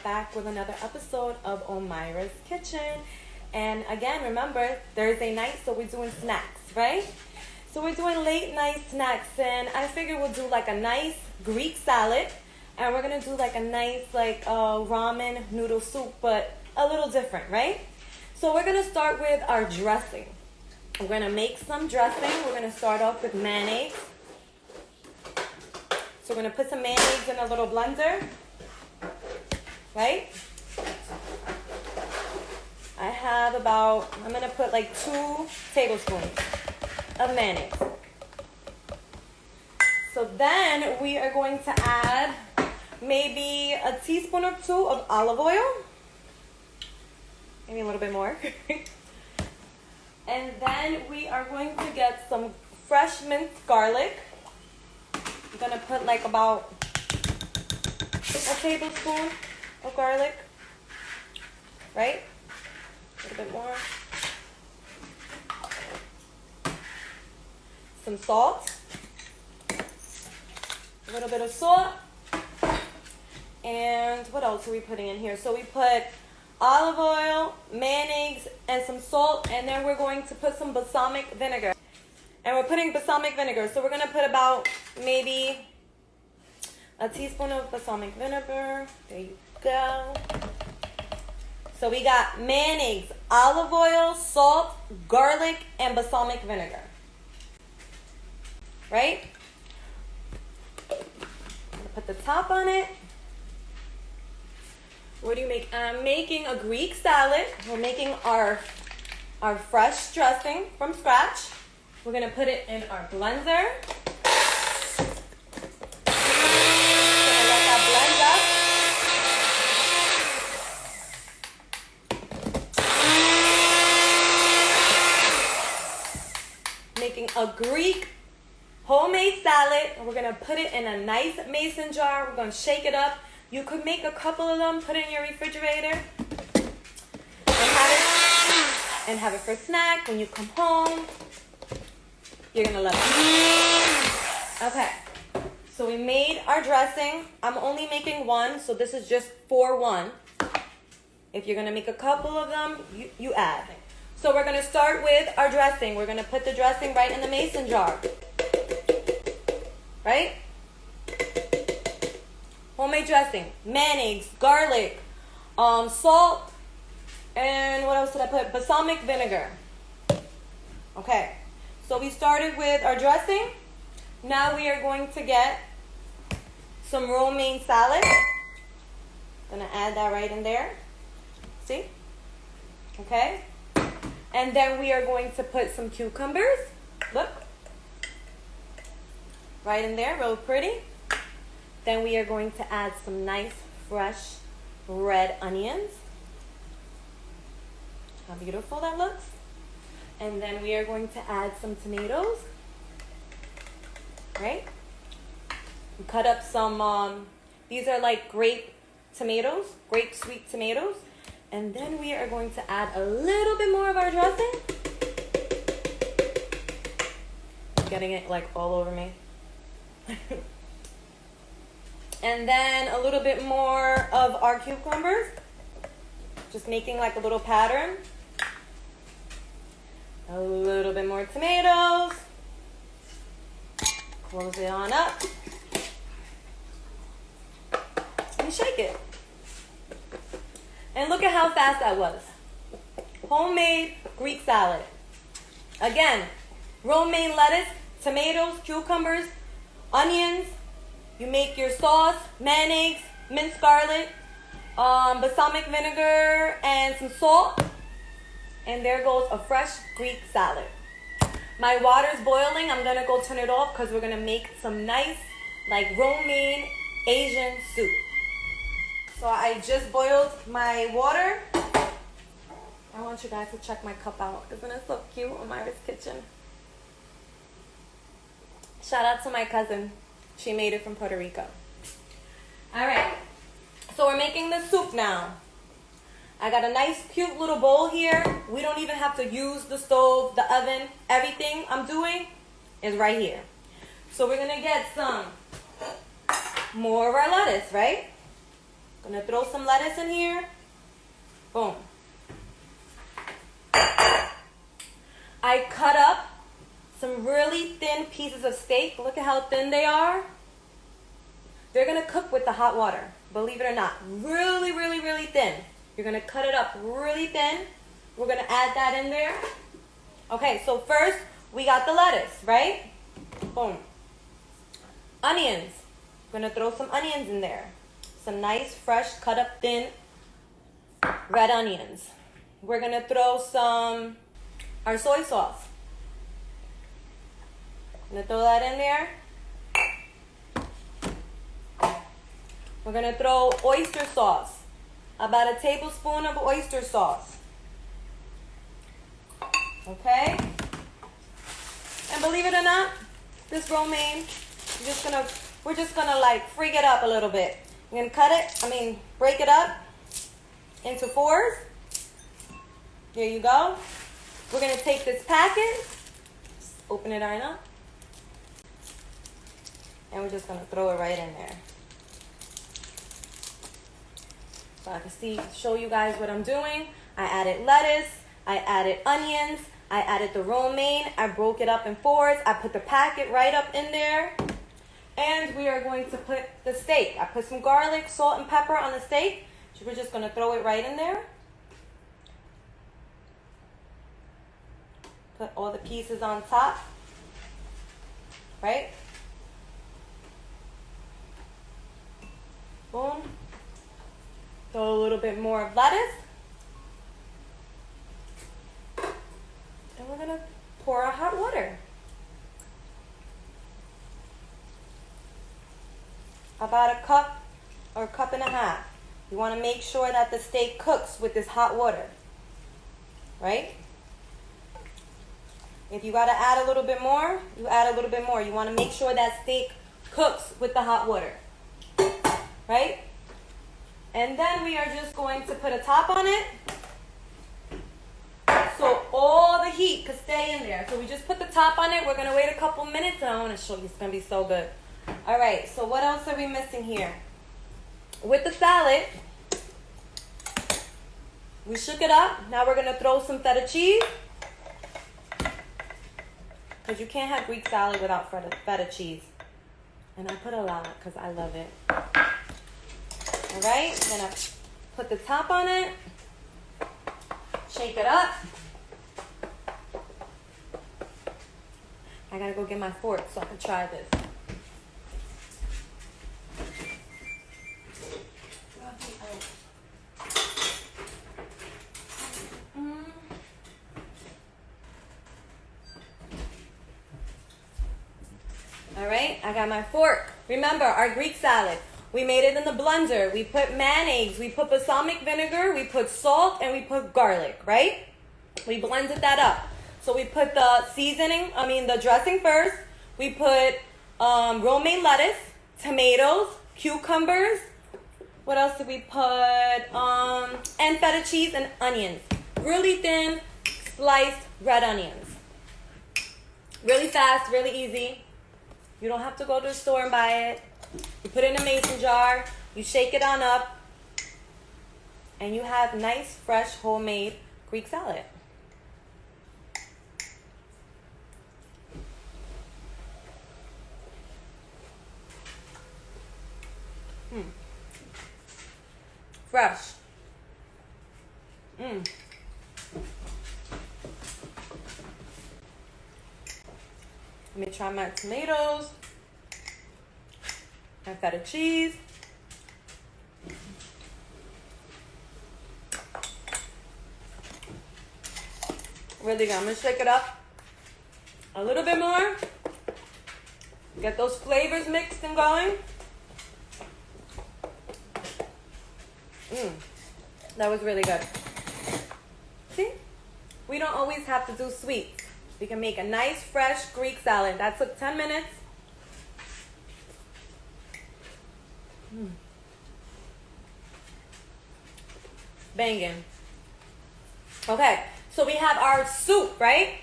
back with another episode of Omaira's Kitchen. And again, remember, Thursday night, so we're doing snacks, right? So we're doing late night snacks, and I figured we'll do like a nice Greek salad, and we're gonna do like a nice ramen noodle soup, but a little different, right? So we're gonna start with our dressing. We're gonna make some dressing. We're gonna start off with mayonnaise. So we're gonna put some mayonnaise in a little blender, right? I have I'm gonna put like 2 tablespoons of mayonnaise. So then we are going to add maybe a teaspoon or 2 of olive oil. Maybe a little bit more. And then we are going to get some fresh minced garlic. I'm gonna put like about a tablespoon of garlic, right? A little bit more. Some salt. A little bit of salt. And what else are we putting in here? So we put olive oil, mayonnaise, and some salt, and then we're going to put some balsamic vinegar. And we're putting balsamic vinegar, so we're going to put about maybe a teaspoon of balsamic vinegar. There you go. So we got mayonnaise, olive oil, salt, garlic, and balsamic vinegar. Right? I'm going to put the top on it. What do you make? I'm making a Greek salad. We're making our fresh dressing from scratch. We're going to put it in our blender. Gonna let that blend up. Making a Greek homemade salad. We're going to put it in a nice mason jar. We're going to shake it up. You could make a couple of them, put it in your refrigerator, and have it for a snack when you come home. You're gonna love it. Okay, so we made our dressing. I'm only making one, so this is just for one. If you're gonna make a couple of them, you add. So we're gonna start with our dressing. We're gonna put the dressing right in the mason jar, right? Homemade dressing, mayonnaise, garlic, salt, and what else did I put? Balsamic vinegar. Okay, so we started with our dressing. Now we are going to get some romaine salad. Gonna add that right in there. See? Okay. And then we are going to put some cucumbers. Look. Right in there, real pretty. Then we are going to add some nice, fresh, red onions. How beautiful that looks. And then we are going to add some tomatoes. Right? We cut up some, these are like grape tomatoes, grape sweet tomatoes. And then we are going to add a little bit more of our dressing. I'm getting it like all over me. And then a little bit more of our cucumbers. Just making like a little pattern. A little bit more tomatoes. Close it on up. And shake it. And look at how fast that was. Homemade Greek salad. Again, romaine lettuce, tomatoes, cucumbers, onions. You make your sauce, mayonnaise, minced garlic, balsamic vinegar, and some salt. And there goes a fresh Greek salad. My water's boiling. I'm going to go turn it off because we're going to make some nice, like romaine Asian soup. So I just boiled my water. I want you guys to check my cup out. Isn't it so cute? Omaira's Kitchen. Shout out to my cousin. She made it from Puerto Rico. All right. So we're making the soup now. I got a nice cute little bowl here. We don't even have to use the stove, the oven. Everything I'm doing is right here. So we're going to get some more of our lettuce, right? Gonna throw some lettuce in here. Boom. I cut up some really thin pieces of steak. Look at how thin they are. They're gonna cook with the hot water, believe it or not. Really, really, really thin. You're gonna cut it up really thin. We're gonna add that in there. Okay, so first we got the lettuce, right? Boom. Onions. We're gonna throw some onions in there. Some nice, fresh, cut up thin red onions. We're gonna throw some, our soy sauce. I'm gonna throw that in there. We're gonna throw oyster sauce. About a tablespoon of oyster sauce. Okay? And believe it or not, this romaine, we're just gonna like freak it up a little bit. You're gonna break it up into 4s. There you go. We're gonna take this packet, open it right up, and we're just gonna throw it right in there. So I can show you guys what I'm doing. I added lettuce, I added onions, I added the romaine, I broke it up in 4s, I put the packet right up in there, and we are going to put the steak. I put some garlic, salt, and pepper on the steak. So we're just gonna throw it right in there. Put all the pieces on top, right? Boom. Throw a little bit more of lettuce. And we're gonna pour our hot water. About a cup or a cup and a half. You wanna make sure that the steak cooks with this hot water, right? If you gotta add a little bit more, you add a little bit more. You wanna make sure that steak cooks with the hot water, right? And then we are just going to put a top on it so all the heat could stay in there. So we just put the top on it. We're going to wait a couple minutes and I want to show you. It's going to be so good. All right, so what else are we missing here? With the salad, we shook it up. Now we're going to throw some feta cheese. Because you can't have Greek salad without feta cheese. And I put a lot because I love it. All right, I'm gonna put the top on it, shake it up. I gotta go get my fork so I can try this. All right, I got my fork. Remember, our Greek salad. We made it in the blender. We put mayonnaise, we put balsamic vinegar, we put salt, and we put garlic, right? We blended that up. So we put the the dressing first. We put romaine lettuce, tomatoes, cucumbers. What else did we put? And feta cheese and onions. Really thin, sliced red onions. Really fast, really easy. You don't have to go to the store and buy it. You put it in a mason jar, you shake it on up, and you have nice, fresh, homemade Greek salad. Fresh. Let me try my tomatoes. And feta cheese. Really good. I'm going to shake it up a little bit more. Get those flavors mixed and going. That was really good. See? We don't always have to do sweets. We can make a nice, fresh Greek salad. That took 10 minutes. Banging. Okay, so we have our soup, right?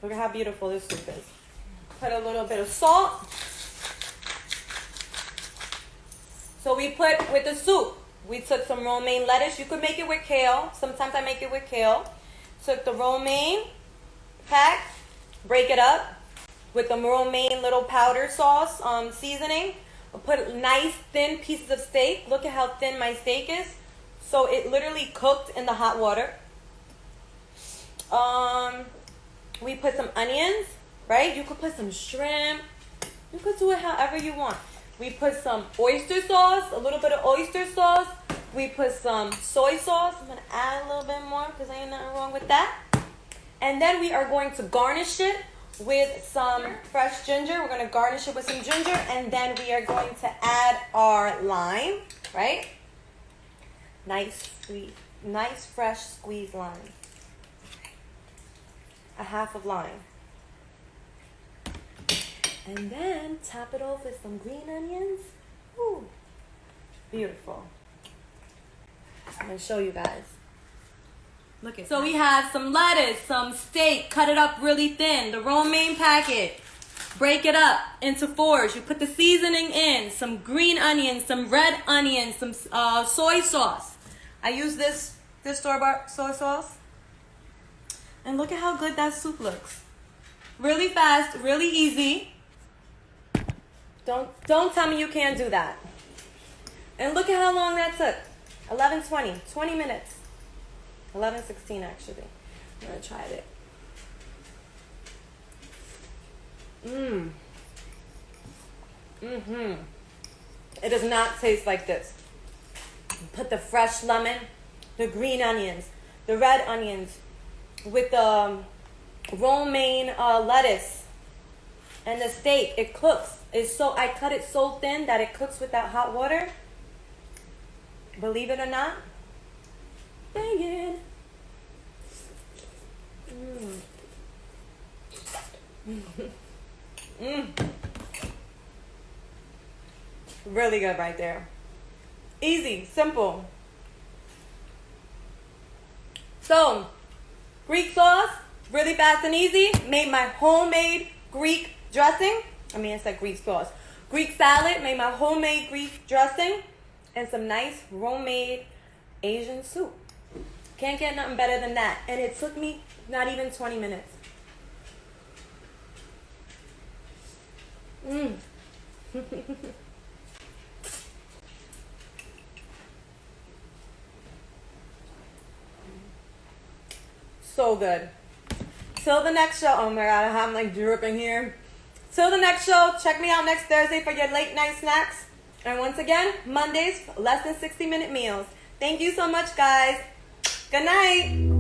Look at how beautiful this soup is. Put a little bit of salt. So we put with the soup, we took some romaine lettuce. You could make it with kale. Sometimes I make it with kale. Took the romaine pack, break it up with the romaine little powder sauce seasoning. We'll put nice thin pieces of steak. Look at how thin my steak is. So it literally cooked in the hot water. We put some onions, right? You could put some shrimp. You could do it however you want. We put some oyster sauce, a little bit of oyster sauce. We put some soy sauce. I'm going to add a little bit more because ain't nothing wrong with that. And then we are going to garnish it with some fresh ginger. We're going to garnish it with some ginger. And then we are going to add our lime, right? Nice, sweet, nice, fresh squeezed lime. A half of lime. And then top it off with some green onions. Ooh, beautiful. I'm going to show you guys. Look at so we have some lettuce, some steak, cut it up really thin, the romaine packet. Break it up into fours. You put the seasoning in, some green onions, some red onions, some soy sauce. I use this store-bought soy sauce. And look at how good that soup looks. Really fast, really easy. Don't tell me you can't do that. And look at how long that took. 11:20, 20 minutes. 11:16 actually. I'm gonna try it. It does not taste like this. Put the fresh lemon, the green onions, the red onions, with the romaine lettuce and the steak. It cooks. I cut it so thin that it cooks with that hot water. Believe it or not. Banging. Really good right there. Easy, simple. So, Greek sauce, really fast and easy. Made my homemade Greek dressing. I said Greek sauce. Greek salad, made my homemade Greek dressing. And some nice homemade Asian soup. Can't get nothing better than that. And it took me not even 20 minutes. So good. Till the next show. Oh my God, I'm like dripping here. Till the next show, check me out next Thursday for your late night snacks. And once again, Mondays, less than 60-minute meals. Thank you so much, guys. Good night.